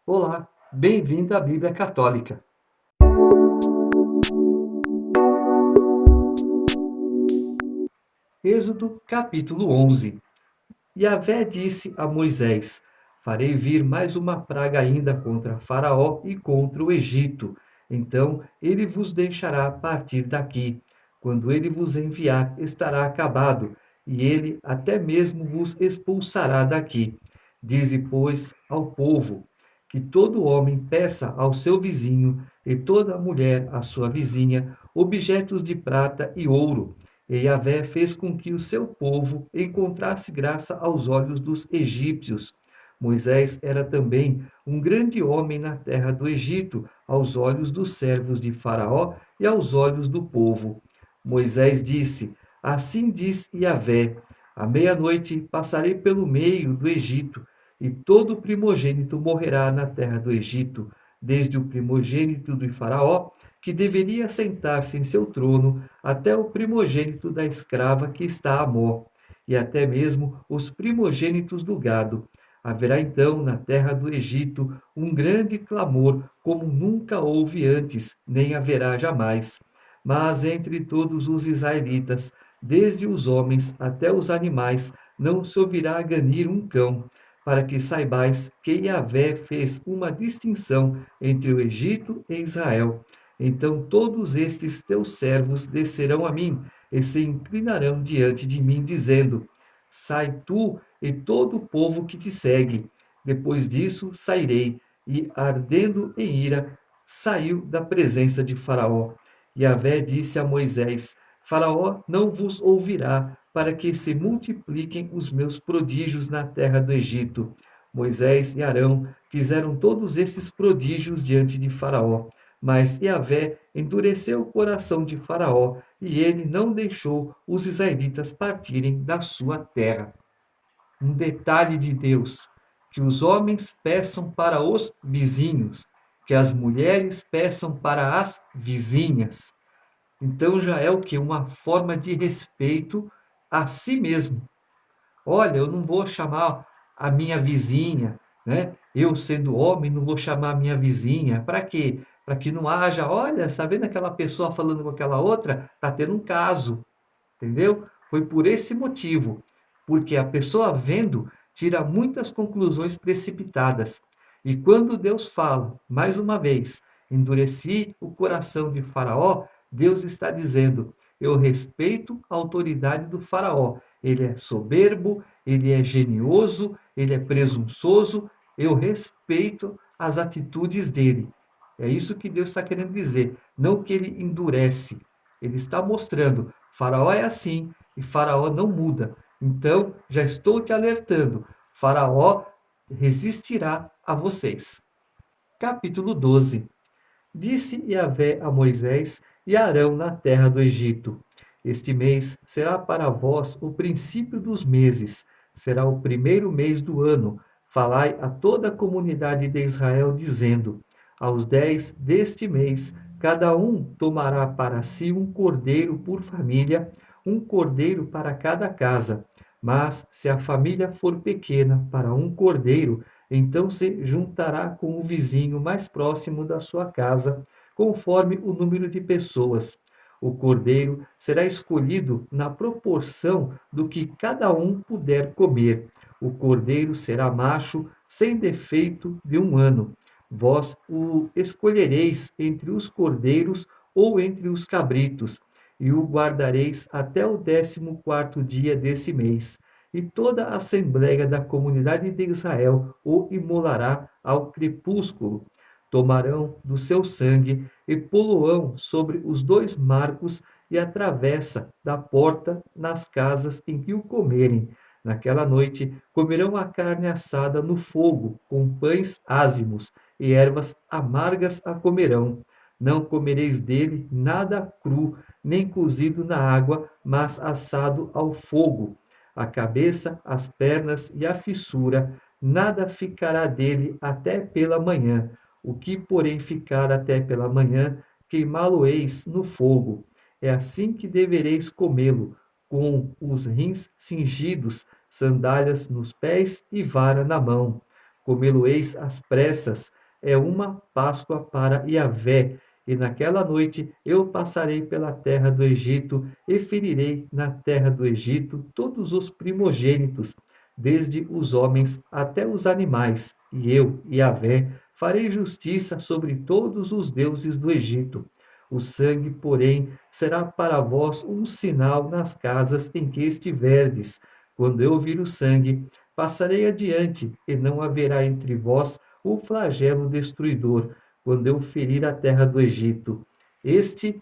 Olá, bem-vindo à Bíblia Católica. Êxodo capítulo 11. Yahvé disse a Moisés: Farei vir mais uma praga ainda contra Faraó e contra o Egito. Então ele vos deixará partir daqui. Quando ele vos enviar, estará acabado, e ele até mesmo vos expulsará daqui. Dize, pois, ao povo: que todo homem peça ao seu vizinho e toda mulher à sua vizinha objetos de prata e ouro. E Yahvé fez com que o seu povo encontrasse graça aos olhos dos egípcios. Moisés era também um grande homem na terra do Egito, aos olhos dos servos de Faraó e aos olhos do povo. Moisés disse: Assim diz Yahvé: à meia-noite passarei pelo meio do Egito, e todo primogênito morrerá na terra do Egito, desde o primogênito de Faraó, que deveria sentar-se em seu trono, até o primogênito da escrava que está a Mó, e até mesmo os primogênitos do gado. Haverá então na terra do Egito um grande clamor, como nunca houve antes, nem haverá jamais. Mas entre todos os israelitas, desde os homens até os animais, não se ouvirá ganir um cão, para que saibais que Yahvé fez uma distinção entre o Egito e Israel. Então todos estes teus servos descerão a mim e se inclinarão diante de mim, dizendo: Sai tu e todo o povo que te segue. Depois disso sairei, e ardendo em ira, saiu da presença de Faraó. Yahvé disse a Moisés: Faraó não vos ouvirá, para que se multipliquem os meus prodígios na terra do Egito. Moisés e Arão fizeram todos esses prodígios diante de Faraó. Mas Yahvé endureceu o coração de Faraó, e ele não deixou os israelitas partirem da sua terra. Um detalhe de Deus: que os homens peçam para os vizinhos, que as mulheres peçam para as vizinhas. Então já é o que? Uma forma de respeito a si mesmo. Olha, eu não vou chamar a minha vizinha, né? Eu sendo homem, não vou chamar a minha vizinha. Para quê? Para que não haja, olha, está vendo aquela pessoa falando com aquela outra? Está tendo um caso, entendeu? Foi por esse motivo, porque a pessoa vendo tira muitas conclusões precipitadas. E quando Deus fala, mais uma vez, endureci o coração de Faraó, Deus está dizendo: eu respeito a autoridade do Faraó. Ele é soberbo, ele é genioso, ele é presunçoso. Eu respeito as atitudes dele. É isso que Deus está querendo dizer. Não que ele endurece. Ele está mostrando: Faraó é assim e Faraó não muda. Então, já estou te alertando: Faraó resistirá a vocês. Capítulo 12. Disse Yahvé a Moisés e a Arão na terra do Egito: Este mês será para vós o princípio dos meses, será o primeiro mês do ano. Falai a toda a comunidade de Israel, dizendo: Aos 10 deste mês, cada um tomará para si um cordeiro por família, um cordeiro para cada casa. Mas se a família for pequena para um cordeiro, então se juntará com o vizinho mais próximo da sua casa, conforme o número de pessoas. O cordeiro será escolhido na proporção do que cada um puder comer. O cordeiro será macho, sem defeito, de 1 ano. Vós o escolhereis entre os cordeiros ou entre os cabritos, e o guardareis até o 14º dia desse mês. E toda a assembléia da comunidade de Israel o imolará ao crepúsculo. Tomarão do seu sangue e poloão sobre os 2 marcos e a travessa da porta nas casas em que o comerem. Naquela noite comerão a carne assada no fogo, com pães ázimos, e ervas amargas a comerão. Não comereis dele nada cru, nem cozido na água, mas assado ao fogo. A cabeça, as pernas e a fissura, nada ficará dele até pela manhã. O que, porém, ficar até pela manhã, queimá-lo-eis no fogo. É assim que devereis comê-lo, com os rins cingidos, sandálias nos pés e vara na mão. comê-lo-eis às pressas. É uma Páscoa para Yahvé. E naquela noite eu passarei pela terra do Egito e ferirei na terra do Egito todos os primogênitos, desde os homens até os animais. E eu, Yahvé, farei justiça sobre todos os deuses do Egito. O sangue, porém, será para vós um sinal nas casas em que estiverdes. Quando eu vir o sangue, passarei adiante, e não haverá entre vós o flagelo destruidor, quando eu ferir a terra do Egito. Este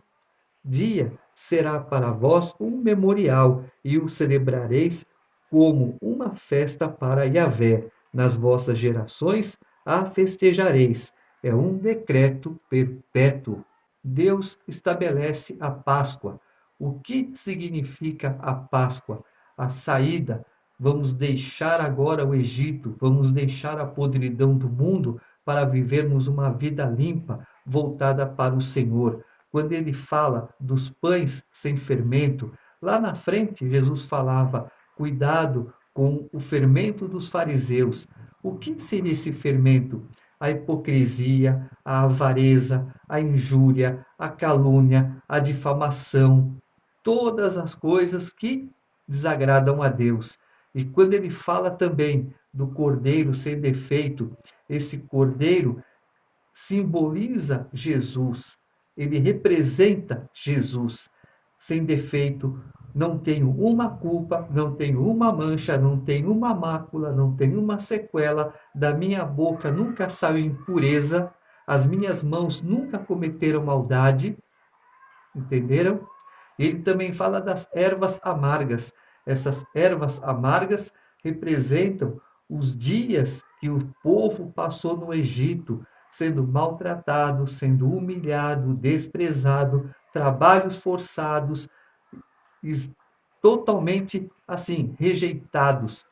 dia será para vós um memorial, e o celebrareis como uma festa para Yahvé. Nas vossas gerações a festejareis. É um decreto perpétuo. Deus estabelece a Páscoa. O que significa a Páscoa? A saída. Vamos deixar agora o Egito, vamos deixar a podridão do mundo para vivermos uma vida limpa, voltada para o Senhor. Quando ele fala dos pães sem fermento, lá na frente Jesus falava: cuidado com o fermento dos fariseus. O que seria esse fermento? A hipocrisia, a avareza, a injúria, a calúnia, a difamação, todas as coisas que desagradam a Deus. E quando ele fala também do cordeiro sem defeito, esse cordeiro simboliza Jesus, ele representa Jesus, sem defeito, não tenho uma culpa, não tenho uma mancha, não tenho uma mácula, não tenho uma sequela, da minha boca nunca saiu impureza, as minhas mãos nunca cometeram maldade, entenderam? Ele também fala das ervas amargas. Essas ervas amargas representam os dias que o povo passou no Egito, sendo maltratado, sendo humilhado, desprezado, trabalhos forçados, totalmente assim, rejeitados,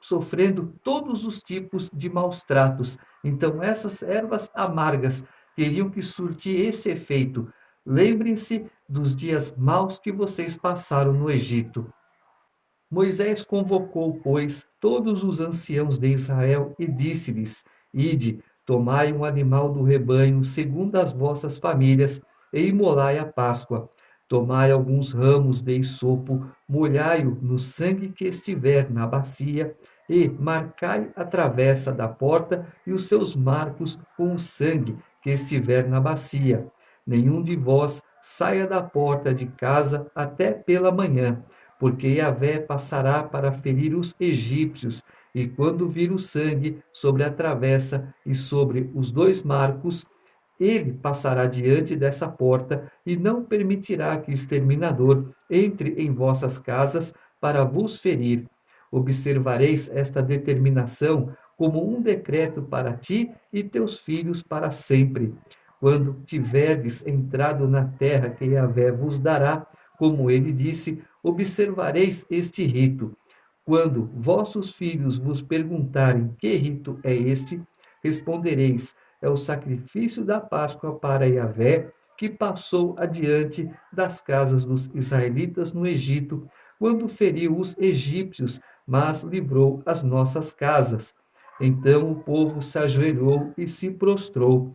sofrendo todos os tipos de maus tratos. Então, essas ervas amargas teriam que surtir esse efeito. Lembrem-se dos dias maus que vocês passaram no Egito. Moisés convocou, pois, todos os anciãos de Israel e disse-lhes: Ide, tomai um animal do rebanho, segundo as vossas famílias, e imolai a Páscoa. Tomai alguns ramos de isopo, molhai-o no sangue que estiver na bacia, e marcai a travessa da porta e os seus marcos com o sangue que estiver na bacia. Nenhum de vós saia da porta de casa até pela manhã, porque Yahvé passará para ferir os egípcios, e quando vir o sangue sobre a travessa e sobre os dois marcos, ele passará diante dessa porta e não permitirá que o exterminador entre em vossas casas para vos ferir. Observareis esta determinação como um decreto para ti e teus filhos para sempre. Quando tiverdes entrado na terra que Yahvé vos dará, como ele disse, observareis este rito. Quando vossos filhos vos perguntarem que rito é este, respondereis: é o sacrifício da Páscoa para Yahvé, que passou adiante das casas dos israelitas no Egito, quando feriu os egípcios, mas livrou as nossas casas. Então o povo se ajoelhou e se prostrou.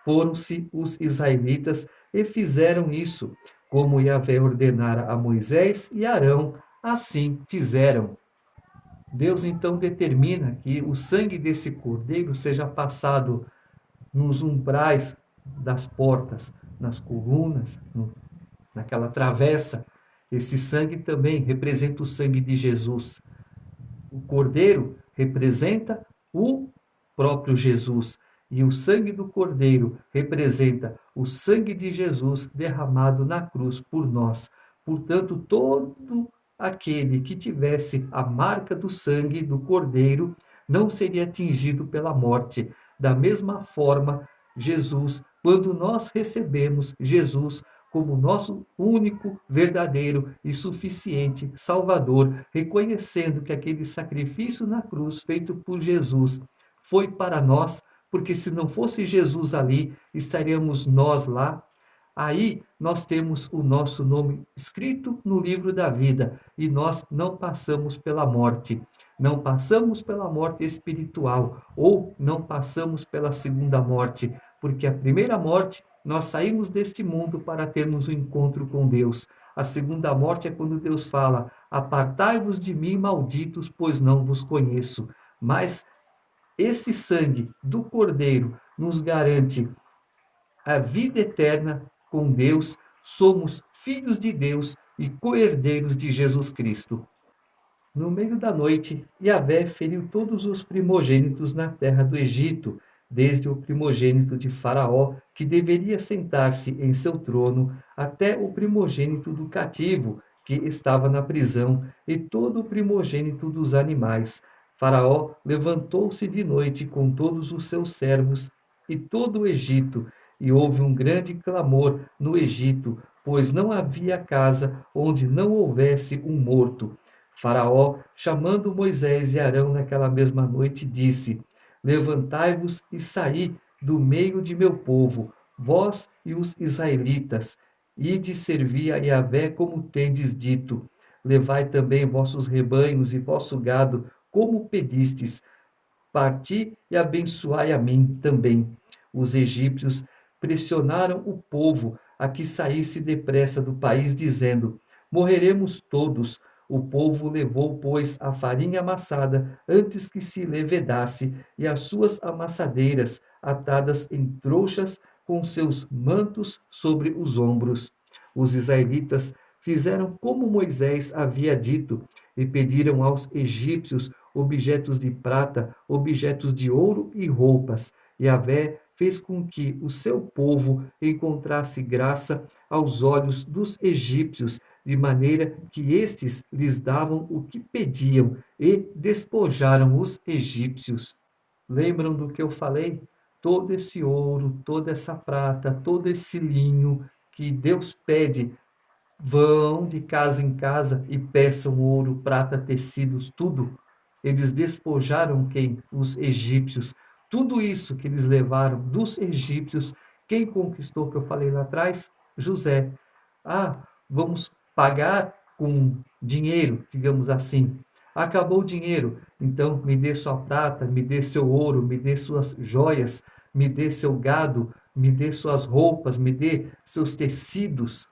Foram-se os israelitas e fizeram isso, como Yahvé ordenara a Moisés e Arão, assim fizeram. Deus então determina que o sangue desse cordeiro seja passado nos umbrais das portas, nas colunas, naquela travessa. Esse sangue também representa o sangue de Jesus. O cordeiro representa o próprio Jesus. E o sangue do cordeiro representa o sangue de Jesus derramado na cruz por nós. Portanto, todo aquele que tivesse a marca do sangue do cordeiro não seria atingido pela morte. Da mesma forma, Jesus, quando nós recebemos Jesus como nosso único, verdadeiro e suficiente Salvador, reconhecendo que aquele sacrifício na cruz feito por Jesus foi para nós, porque se não fosse Jesus ali, estaríamos nós lá, Aí nós temos o nosso nome escrito no livro da vida e nós não passamos pela morte. Não passamos pela morte espiritual ou não passamos pela segunda morte, porque a primeira morte nós saímos deste mundo para termos um encontro com Deus. A segunda morte é quando Deus fala: apartai-vos de mim, malditos, pois não vos conheço. Mas esse sangue do Cordeiro nos garante a vida eterna com Deus, somos filhos de Deus e co-herdeiros de Jesus Cristo. No meio da noite, Yahvé feriu todos os primogênitos na terra do Egito, desde o primogênito de Faraó, que deveria sentar-se em seu trono, até o primogênito do cativo, que estava na prisão, e todo o primogênito dos animais. Faraó levantou-se de noite com todos os seus servos e todo o Egito, e houve um grande clamor no Egito, pois não havia casa onde não houvesse um morto. Faraó, chamando Moisés e Arão naquela mesma noite, disse: levantai-vos e saí do meio de meu povo, vós e os israelitas, ide servir a Yahvé como tendes dito. Levai também vossos rebanhos e vosso gado, como pedistes. Parti e abençoai a mim também. Os egípcios pressionaram o povo a que saísse depressa do país, dizendo: morreremos todos. O povo levou, pois, a farinha amassada antes que se levedasse, e as suas amassadeiras atadas em trouxas com seus mantos sobre os ombros. Os israelitas fizeram como Moisés havia dito e pediram aos egípcios objetos de prata, objetos de ouro e roupas. Yahvé fez com que o seu povo encontrasse graça aos olhos dos egípcios, de maneira que estes lhes davam o que pediam e despojaram os egípcios. Lembram do que eu falei? Todo esse ouro, toda essa prata, todo esse linho que Deus pede, vão de casa em casa e peçam ouro, prata, tecidos, tudo. Eles despojaram quem? Os egípcios. Tudo isso que eles levaram dos egípcios, quem conquistou, que eu falei lá atrás? José. Ah, vamos pagar com dinheiro, digamos assim. Acabou o dinheiro, então me dê sua prata, me dê seu ouro, me dê suas joias, me dê seu gado, me dê suas roupas, me dê seus tecidos.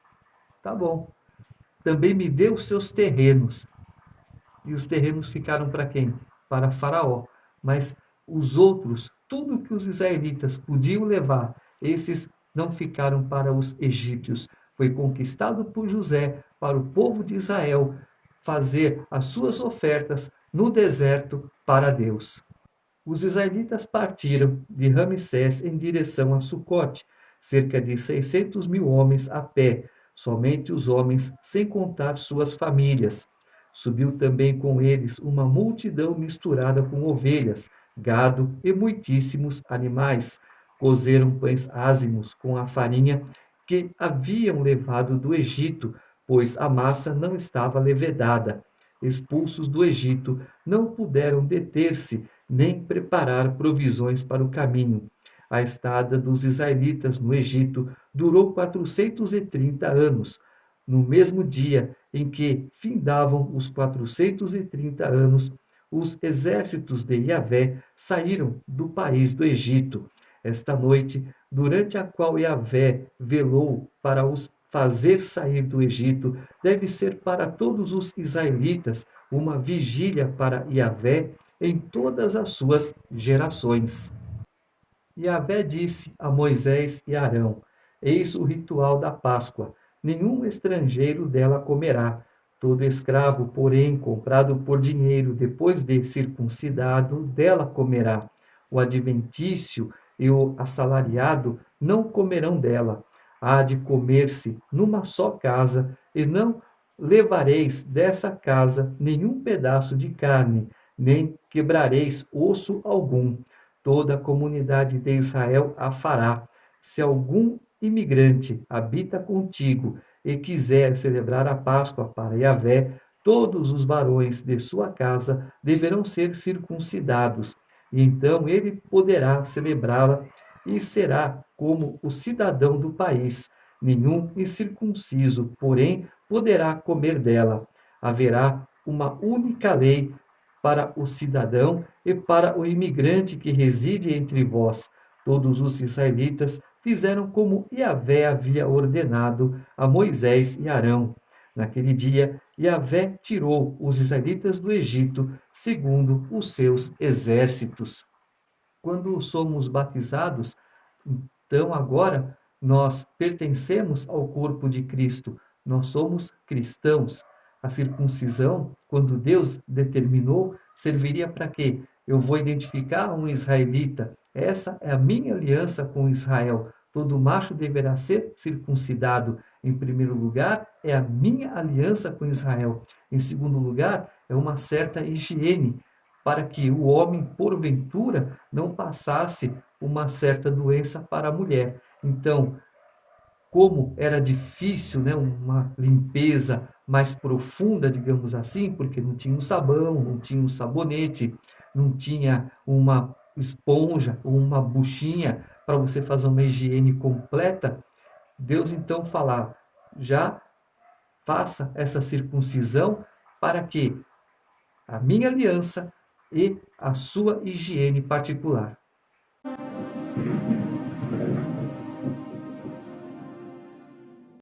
Tá bom. Também me dê os seus terrenos. E os terrenos ficaram para quem? Para Faraó. Mas os outros, tudo que os israelitas podiam levar, esses não ficaram para os egípcios. Foi conquistado por José para o povo de Israel fazer as suas ofertas no deserto para Deus. Os israelitas partiram de Ramsés em direção a Sucote, cerca de 600 mil homens a pé, somente os homens, sem contar suas famílias. Subiu também com eles uma multidão misturada com ovelhas, gado e muitíssimos animais. Cozeram pães ázimos com a farinha que haviam levado do Egito, pois a massa não estava levedada. Expulsos do Egito, não puderam deter-se nem preparar provisões para o caminho. A estada dos israelitas no Egito durou 430 anos. No mesmo dia em que findavam os 430 anos, os exércitos de Yahvé saíram do país do Egito. Esta noite, durante a qual Yahvé velou para os fazer sair do Egito, deve ser para todos os israelitas uma vigília para Yahvé em todas as suas gerações. Yahvé disse a Moisés e Arão: eis o ritual da Páscoa. Nenhum estrangeiro dela comerá. Todo escravo, porém, comprado por dinheiro, depois de circuncidado, dela comerá. O adventício e o assalariado não comerão dela. Há de comer-se numa só casa, e não levareis dessa casa nenhum pedaço de carne, nem quebrareis osso algum. Toda a comunidade de Israel a fará. Se algum imigrante habita contigo e quiser celebrar a Páscoa para Yahvé, todos os varões de sua casa deverão ser circuncidados, e então ele poderá celebrá-la e será como o cidadão do país. Nenhum incircunciso, porém, poderá comer dela. Haverá uma única lei para o cidadão e para o imigrante que reside entre vós. Todos os israelitas fizeram como Yahvé havia ordenado a Moisés e Arão. Naquele dia, Yahvé tirou os israelitas do Egito, segundo os seus exércitos. Quando somos batizados, então agora nós pertencemos ao corpo de Cristo, nós somos cristãos. A circuncisão, quando Deus determinou, serviria para quê? Eu vou identificar um israelita. Essa é a minha aliança com Israel. Todo macho deverá ser circuncidado. Em primeiro lugar, é a minha aliança com Israel. Em segundo lugar, é uma certa higiene, para que o homem, porventura, não passasse uma certa doença para a mulher. Então, como era difícil, né, uma limpeza mais profunda, digamos assim, porque não tinha um sabão, não tinha um sabonete, não tinha uma esponja ou uma buchinha para você fazer uma higiene completa, Deus então falava, já faça essa circuncisão para que a minha aliança e a sua higiene particular.